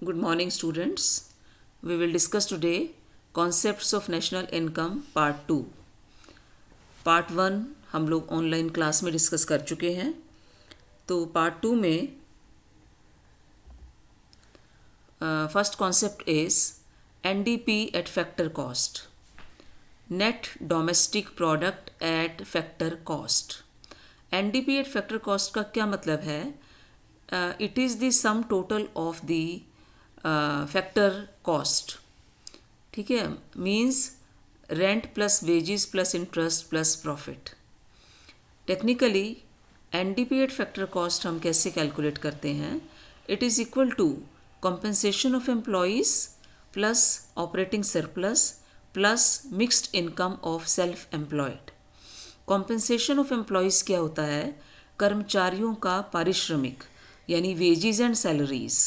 Good morning, students. We will discuss today concepts of national income part 2. Part 1 हम लोग online class में discuss कर चुके हैं. तो पार्ट 2 में first concept is NDP at factor cost, net domestic product at factor cost. NDP at factor cost का क्या मतलब है? It is the sum total of the factor cost. ठीक है, means rent plus wages plus interest plus profit. Technically NDP at factor cost हम कैसे calculate करते हैं? It is equal to compensation of employees plus operating surplus plus mixed income of self employed. compensation of employees क्या होता है? कर्मचारियों का पारिश्रमिक यानी wages and salaries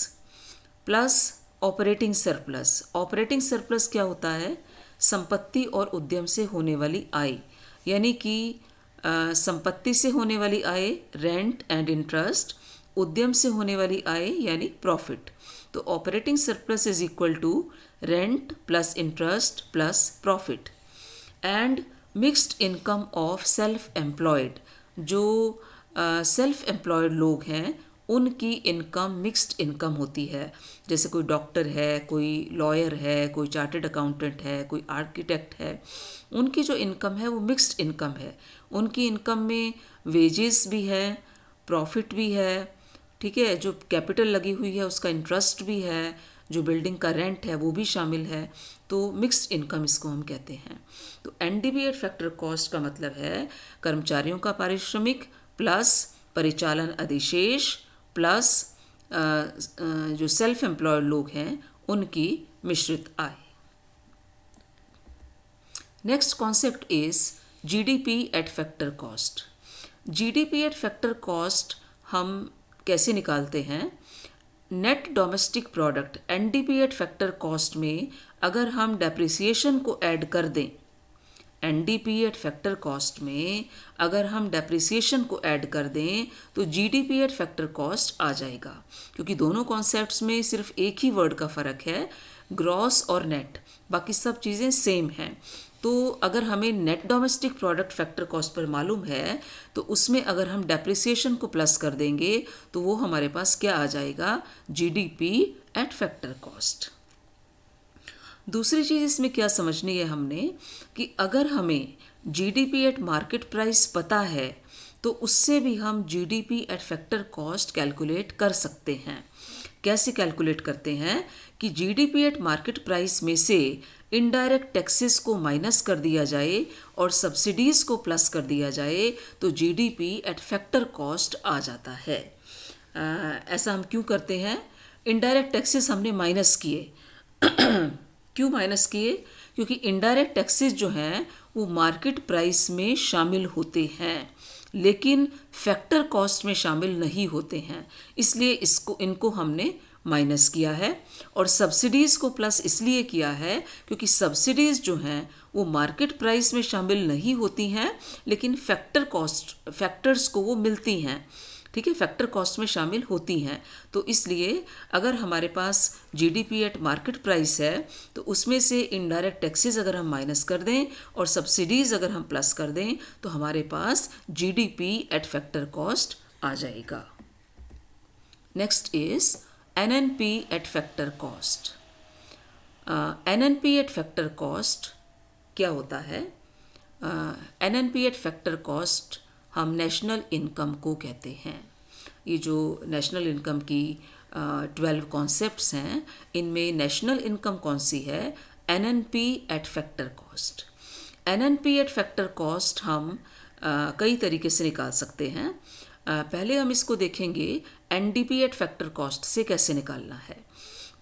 plus operating surplus. Operating surplus क्या होता है? संपत्ति और उद्यम से होने वाली आय, यानी कि संपत्ति से होने वाली आय रेंट एंड इंटरेस्ट, उद्यम से होने वाली आय यानी प्रॉफिट. तो operating surplus is equal to rent plus interest plus profit. And mixed income of self employed, जो सेल्फ एम्प्लॉयड लोग हैं उनकी इनकम मिक्स्ड इनकम होती है. जैसे कोई डॉक्टर है, कोई लॉयर है, कोई चार्टर्ड अकाउंटेंट है, कोई आर्किटेक्ट है, उनकी जो इनकम है वो मिक्स्ड इनकम है. उनकी इनकम में वेजेस भी है, प्रॉफिट भी है, ठीक है, जो कैपिटल लगी हुई है उसका इंटरेस्ट भी है, जो बिल्डिंग का रेंट है वो भी शामिल है. तो मिक्स्ड इनकम इसको हम कहते हैं. तो एनडीपी एट फैक्टर कॉस्ट का मतलब है कर्मचारियों का पारिश्रमिक प्लस परिचालन अधिशेष प्लस जो सेल्फ एम्प्लॉयड लोग हैं उनकी मिश्रित आय. Next concept is GDP at factor cost. GDP at factor cost हम कैसे निकालते हैं? Net domestic product NDP at factor cost में अगर हम डेप्रिसिएशन को ऐड कर दें, एनडीपी एट फैक्टर कॉस्ट में अगर हम डेप्रिसिएशन को ऐड कर दें तो जीडीपी एट फैक्टर कॉस्ट आ जाएगा. क्योंकि दोनों कॉन्सेप्ट्स में सिर्फ एक ही वर्ड का फ़र्क है, ग्रॉस और नेट, बाकी सब चीज़ें सेम हैं. तो अगर हमें net domestic product factor cost per मालूम है तो उसमें अगर हम डेप्रिसिएशन को प्लस कर देंगे तो वो हमारे पास क्या आ जाएगा? GDP at factor cost. दूसरी चीज़ इसमें क्या समझनी है हमने कि अगर हमें जीडीपी एट मार्केट प्राइस पता है तो उससे भी हम GDP at factor cost calculate कर सकते हैं. कैसे कैलकुलेट करते हैं कि जीडीपी एट मार्केट प्राइस में से इनडायरेक्ट टैक्सेस को माइनस कर दिया जाए और सब्सिडीज़ को प्लस कर दिया जाए तो जीडीपी एट फैक्टर कॉस्ट आ जाता है. ऐसा हम क्यों करते हैं? इनडायरेक्ट टैक्सेस हमने माइनस किए. क्यों माइनस किए? क्योंकि इनडायरेक्ट टैक्सेस जो हैं वो मार्केट प्राइस में शामिल होते हैं लेकिन फैक्टर कॉस्ट में शामिल नहीं होते हैं, इसलिए इनको हमने माइनस किया है. और सब्सिडीज़ को प्लस इसलिए किया है क्योंकि सब्सिडीज़ जो हैं वो मार्केट प्राइस में शामिल नहीं होती हैं लेकिन फैक्टर्स को वो मिलती हैं. ठीक है, फैक्टर कॉस्ट में शामिल होती हैं. तो इसलिए अगर हमारे पास जीडीपी एट मार्केट प्राइस है तो उसमें से इनडायरेक्ट टैक्सेस अगर हम माइनस कर दें और सब्सिडीज़ अगर हम प्लस कर दें तो हमारे पास जीडीपी एट फैक्टर कॉस्ट आ जाएगा. Next is NNP eight factor cost. NNP eight factor cost क्या होता है? एनएनपी एट फैक्टर कॉस्ट हम नेशनल इनकम को कहते हैं. ये जो नेशनल इनकम की 12 कॉन्सेप्ट्स हैं इनमें नेशनल इनकम कौन सी है? NNP eight factor cost. NNP eight factor cost हम कई तरीके से निकाल सकते हैं. पहले हम इसको देखेंगे एनडीपी एट फैक्टर कॉस्ट से कैसे निकालना है.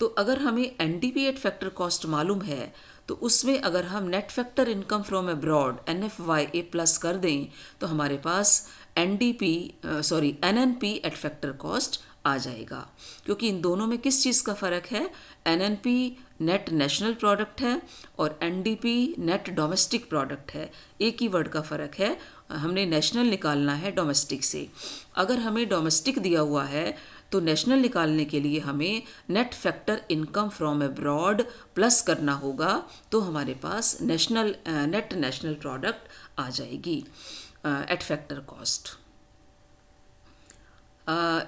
तो अगर हमें एनडीपी एट फैक्टर कॉस्ट मालूम है तो उसमें अगर हम net factor income from abroad NFYA plus कर दें तो हमारे पास एनएनपी एट फैक्टर कॉस्ट आ जाएगा. क्योंकि इन दोनों में किस चीज़ का फ़र्क है? एनएनपी नेट नेशनल प्रोडक्ट है और एनडीपी नेट डोमेस्टिक प्रोडक्ट है. एक ही वर्ड का फ़र्क है. हमने नेशनल निकालना है डोमेस्टिक से. अगर हमें डोमेस्टिक दिया हुआ है तो नेशनल निकालने के लिए हमें net factor income from abroad plus करना होगा, तो हमारे पास नेट नेशनल प्रोडक्ट आ जाएगी एट फैक्टर कॉस्ट।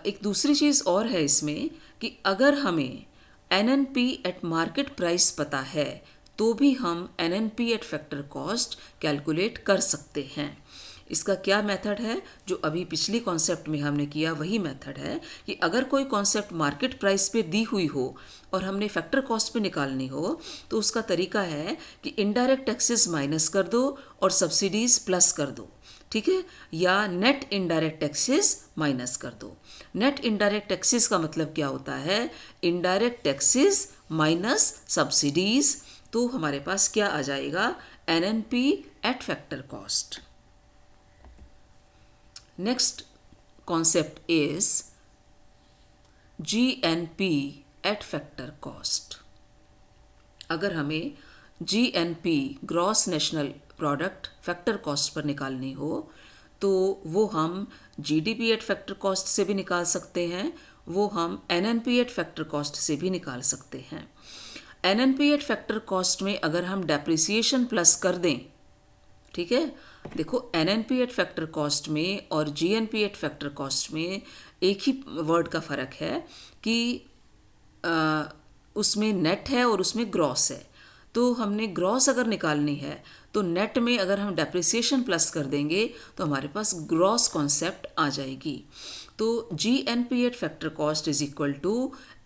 एक दूसरी चीज़ और है इसमें कि अगर हमें NNP एट मार्केट प्राइस पता है तो भी हम NNP at factor cost calculate कर सकते हैं। इसका क्या मेथड है? जो अभी पिछली कॉन्सेप्ट में हमने किया वही मेथड है कि अगर कोई कॉन्सेप्ट मार्केट प्राइस पे दी हुई हो और हमने फैक्टर कॉस्ट पे निकालनी हो तो उसका तरीका है कि इनडायरेक्ट टैक्सेस माइनस कर दो और सब्सिडीज प्लस कर दो, ठीक है, या नेट इनडायरेक्ट टैक्सेस माइनस कर दो। नेट इनडायरेक्ट टैक्सेस का मतलब क्या होता है? इनडायरेक्ट टैक्सेस माइनस सब्सिडीज, तो हमारे पास क्या आ जाएगा? NNP at factor cost. Next concept is GNP at factor cost. अगर हमें GNP gross national product factor cost per निकालनी हो तो वो हम GDP एट फैक्टर कॉस्ट से भी निकाल सकते हैं, वो हम NNP एट फैक्टर कॉस्ट से भी निकाल सकते हैं। NNP एट फैक्टर कॉस्ट में अगर हम डेप्रिसिएशन प्लस कर दें, ठीक है, देखो NNP एट फैक्टर कॉस्ट में और GNP एट फैक्टर कॉस्ट में एक ही वर्ड का फ़र्क है कि उसमें नेट है और उसमें ग्रॉस है। तो हमने ग्रॉस अगर निकालनी है तो नेट में अगर हम डेप्रिसिएशन प्लस कर देंगे तो हमारे पास ग्रॉस कॉन्सेप्ट आ जाएगी। तो GNP at factor cost is equal to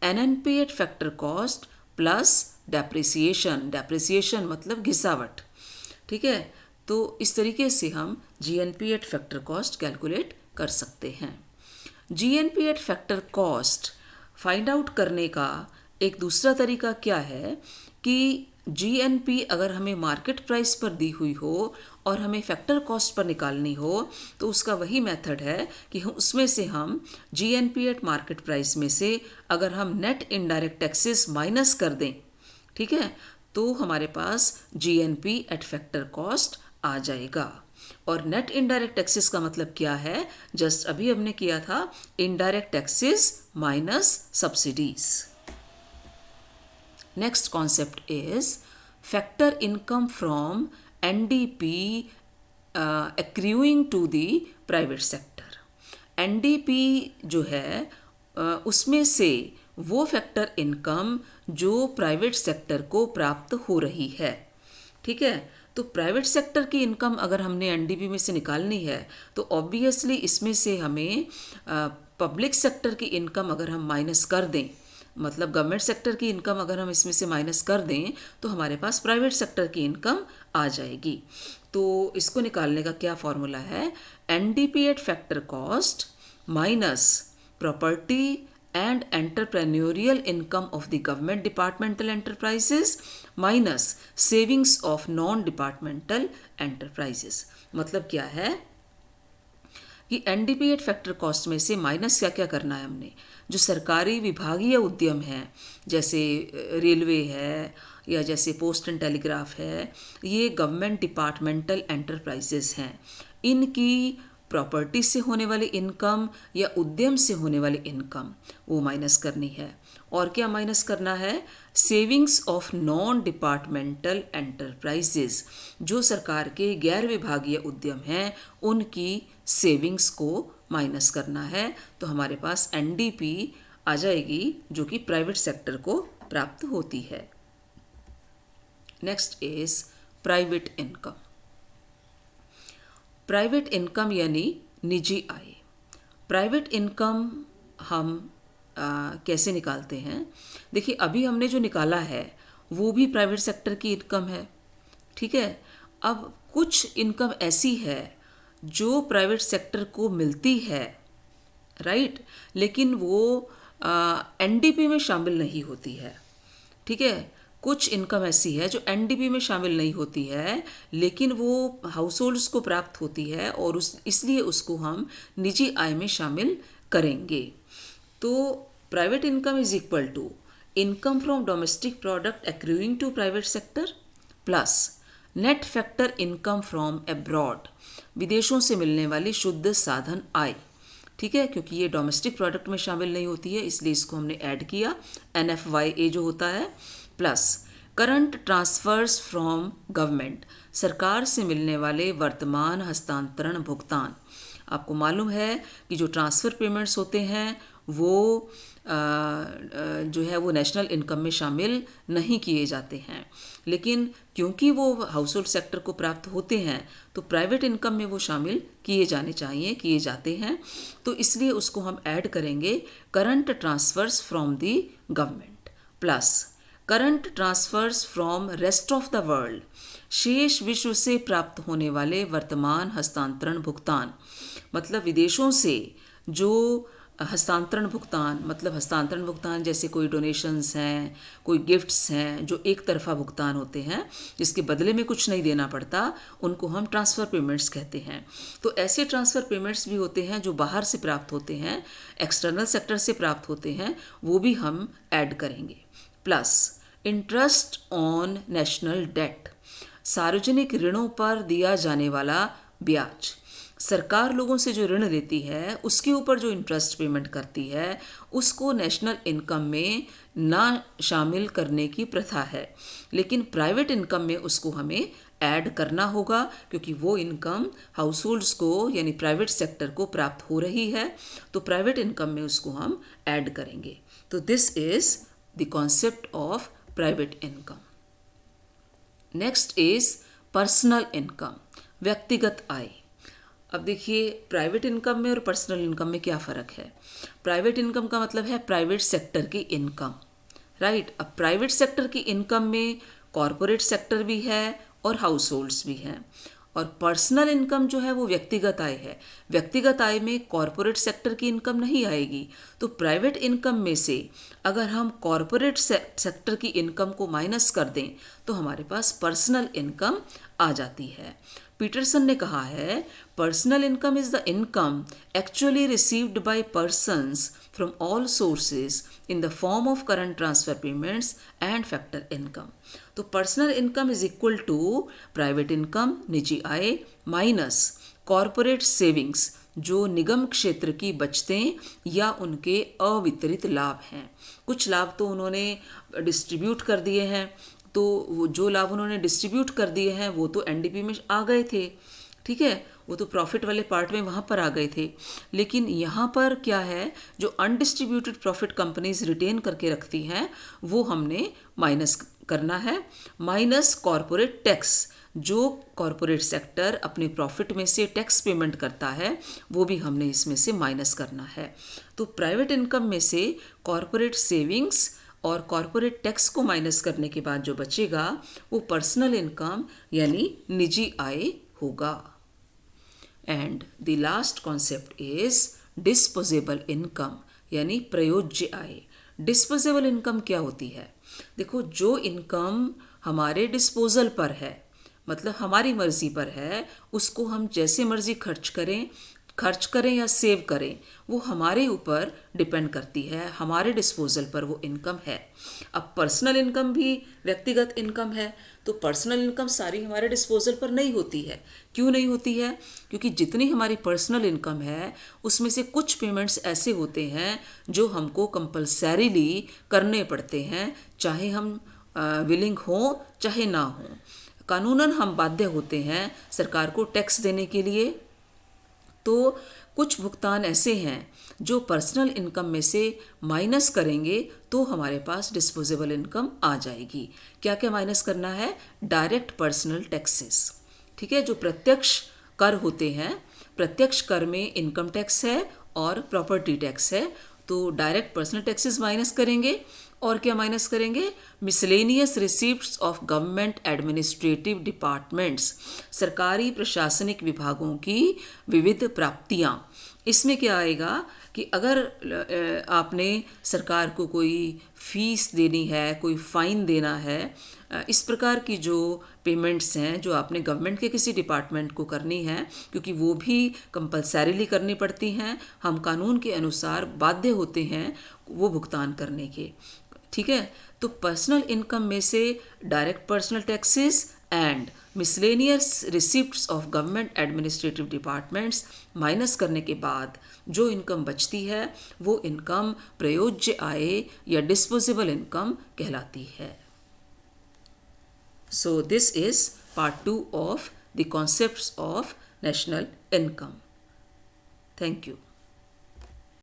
NNP at factor cost plus depreciation. Depreciation मतलब घिसावट, ठीक है। तो इस तरीके से हम GNP at factor cost calculate कर सकते हैं। GNP at factor cost find out करने का एक दूसरा तरीका क्या है कि GNP अगर हमें मार्केट प्राइस पर दी हुई हो और हमें फैक्टर कॉस्ट पर निकालनी हो तो उसका वही मेथड है कि उसमें से हम GNP एट मार्केट प्राइस में से अगर हम नेट इनडायरेक्ट टैक्सेस माइनस कर दें, ठीक है, तो हमारे पास GNP एट फैक्टर कॉस्ट आ जाएगा। और नेट इनडायरेक्ट टैक्सेस का मतलब क्या है? जस्ट अभी हमने किया था indirect taxes minus subsidies. Next concept is factor income from NDP accruing to the private sector. NDP जो है उसमें से वो फैक्टर इनकम जो प्राइवेट सेक्टर को प्राप्त हो रही है, ठीक है। तो प्राइवेट सेक्टर की इनकम अगर हमने NDP में से निकालनी है तो ऑब्वियसली इसमें से हमें पब्लिक सेक्टर की इनकम अगर हम माइनस कर दें, मतलब गवर्नमेंट सेक्टर की इनकम अगर हम इसमें से माइनस कर दें तो हमारे पास प्राइवेट सेक्टर की इनकम आ जाएगी। तो इसको निकालने का क्या फॉर्मूला है? NDP eight factor cost minus property and entrepreneurial income of the government departmental enterprises minus savings of non departmental enterprises. मतलब क्या है कि NDP एट फैक्टर कॉस्ट में से माइनस क्या क्या करना है हमने? जो सरकारी विभागीय उद्यम हैं जैसे रेलवे है या जैसे पोस्ट एंड टेलीग्राफ है, ये गवर्नमेंट डिपार्टमेंटल एंटरप्राइजेस हैं, इनकी प्रॉपर्टी से होने वाली इनकम या उद्यम से होने वाली इनकम वो माइनस करनी है। और क्या माइनस करना है? Savings of non departmental enterprises, जो सरकार के गैर विभागीय उद्यम हैं उनकी सेविंग्स को माइनस करना है। तो हमारे पास NDP आ जाएगी जो कि प्राइवेट सेक्टर को प्राप्त होती है। Next is private income. Private income यानी निजी आय। प्राइवेट इनकम हम कैसे निकालते हैं? देखिए अभी हमने जो निकाला है वो भी प्राइवेट सेक्टर की इनकम है, ठीक है। अब कुछ इनकम ऐसी है जो प्राइवेट सेक्टर को मिलती है, राइट, लेकिन वो NDP में शामिल नहीं होती है, ठीक है। कुछ इनकम ऐसी है जो NDP में शामिल नहीं होती है लेकिन वो हाउस होल्ड्स को प्राप्त होती है और इसलिए उसको हम निजी आय में शामिल करेंगे। तो private income is equal to income from domestic product accruing to private sector plus net factor income from abroad, विदेशों से मिलने वाली शुद्ध साधन आय, ठीक है, क्योंकि ये डोमेस्टिक प्रोडक्ट में शामिल नहीं होती है, इसलिए इसको हमने ऐड किया, NFYA जो होता है, plus current transfers from government, सरकार से मिलने वाले वर्तमान हस्तांतरण भुगतान। आपको मालूम है कि जो ट्रांसफ़र पेमेंट्स होते हैं वो जो है वो नेशनल इनकम में शामिल नहीं किए जाते हैं, लेकिन क्योंकि वो हाउस होल्ड सेक्टर को प्राप्त होते हैं तो प्राइवेट इनकम में वो शामिल किए जाने चाहिए, किए जाते हैं, तो इसलिए उसको हम ऐड करेंगे current transfers from the government plus current transfers from rest of the world, शेष विश्व से प्राप्त होने वाले वर्तमान हस्तांतरण भुगतान। मतलब विदेशों से जो हस्तांतरण भुगतान, मतलब हस्तांतरण भुगतान जैसे कोई डोनेशंस हैं, कोई गिफ्ट्स हैं जो एक तरफा भुगतान होते हैं जिसके बदले में कुछ नहीं देना पड़ता, उनको हम ट्रांसफ़र पेमेंट्स कहते हैं। तो ऐसे ट्रांसफ़र पेमेंट्स भी होते हैं जो बाहर से प्राप्त होते हैं, एक्सटर्नल सेक्टर से प्राप्त होते हैं, वो भी हम ऐड करेंगे। Plus interest on national debt, सार्वजनिक ऋणों पर दिया जाने वाला ब्याज। सरकार लोगों से जो ऋण लेती है उसके ऊपर जो इंटरेस्ट पेमेंट करती है उसको नेशनल इनकम में ना शामिल करने की प्रथा है, लेकिन प्राइवेट इनकम में उसको हमें ऐड करना होगा क्योंकि वो इनकम हाउस होल्ड्स को यानी प्राइवेट सेक्टर को प्राप्त हो रही है, तो प्राइवेट इनकम में उसको हम ऐड करेंगे। तो this is the concept of private income. Next is personal income, व्यक्तिगत आय। अब देखिए प्राइवेट इनकम में और पर्सनल इनकम में क्या फ़र्क है। प्राइवेट इनकम का मतलब है प्राइवेट सेक्टर की इनकम, राइट। अब प्राइवेट सेक्टर की इनकम में कॉरपोरेट सेक्टर भी है और हाउस होल्ड्स भी हैं, और पर्सनल इनकम जो है वो व्यक्तिगत आय है। व्यक्तिगत आय में कॉरपोरेट सेक्टर की इनकम नहीं आएगी, तो प्राइवेट इनकम में से अगर हम कॉरपोरेट सेक्टर की इनकम को माइनस कर दें तो हमारे पास पर्सनल इनकम आ जाती है। पीटरसन ने कहा है personal income is the income actually received by persons from all sources in the form of current transfer payments and factor income. तो personal income is equal to private income, निजी आय, minus corporate savings, जो निगम क्षेत्र की बचतें या उनके अवितरित लाभ हैं। कुछ लाभ तो उन्होंने डिस्ट्रीब्यूट कर दिए हैं, तो वो जो लाभ उन्होंने डिस्ट्रीब्यूट कर दिए हैं वो तो एनडीपी में आ गए थे, ठीक है, वो तो प्रॉफिट वाले पार्ट में वहाँ पर आ गए थे। लेकिन यहाँ पर क्या है, जो अनडिस्ट्रीब्यूटेड प्रॉफिट कंपनीज रिटेन करके रखती हैं वो हमने माइनस करना है, माइनस कॉरपोरेट टैक्स, जो कॉरपोरेट सेक्टर अपने प्रॉफिट में से टैक्स पेमेंट करता है वो भी हमने इसमें से माइनस करना है। तो प्राइवेट इनकम में से कॉरपोरेट सेविंग्स और कॉरपोरेट टैक्स को माइनस करने के बाद जो बचेगा वो पर्सनल इनकम यानी निजी आय होगा। And the last concept is disposable income यानी प्रयोज्य आय। डिस्पोजेबल इनकम क्या होती है? देखो, जो इनकम हमारे डिस्पोजल पर है, मतलब हमारी मर्जी पर है, उसको हम जैसे मर्जी खर्च करें या सेव करें, वो हमारे ऊपर डिपेंड करती है, हमारे डिस्पोजल पर वो इनकम है। अब पर्सनल इनकम भी व्यक्तिगत इनकम है, तो पर्सनल इनकम सारी हमारे डिस्पोजल पर नहीं होती है। क्यों नहीं होती है? क्योंकि जितनी हमारी पर्सनल इनकम है उसमें से कुछ पेमेंट्स ऐसे होते हैं जो हमको कंपल्सरीली करने पड़ते हैं, चाहे हम विलिंग हों चाहे ना हों। कानूनन हम बाध्य होते हैं सरकार को टैक्स देने के लिए। तो कुछ भुगतान ऐसे हैं जो पर्सनल इनकम में से माइनस करेंगे तो हमारे पास डिस्पोजेबल इनकम आ जाएगी। क्या क्या माइनस करना है? डायरेक्ट पर्सनल टैक्सेस, ठीक है, जो प्रत्यक्ष कर होते हैं। प्रत्यक्ष कर में इनकम टैक्स है और प्रॉपर्टी टैक्स है, तो डायरेक्ट पर्सनल टैक्सेस माइनस करेंगे। और क्या माइनस करेंगे? Miscellaneous receipts of government administrative departments, सरकारी प्रशासनिक विभागों की विविध प्राप्तियाँ। इसमें क्या आएगा कि अगर आपने सरकार को कोई फीस देनी है, कोई फ़ाइन देना है, इस प्रकार की जो पेमेंट्स हैं जो आपने गवर्नमेंट के किसी डिपार्टमेंट को करनी है, क्योंकि वो भी कंपल्सरीली करनी पड़ती हैं, हम कानून के अनुसार बाध्य होते हैं वो भुगतान करने के, ठीक है। तो पर्सनल इनकम में से direct personal taxes and miscellaneous receipts of government administrative departments minus करने के बाद जो इनकम बचती है वो इनकम प्रयोज्य आय या डिस्पोजेबल इनकम कहलाती है. So this is part 2 of the concepts of national income. Thank you.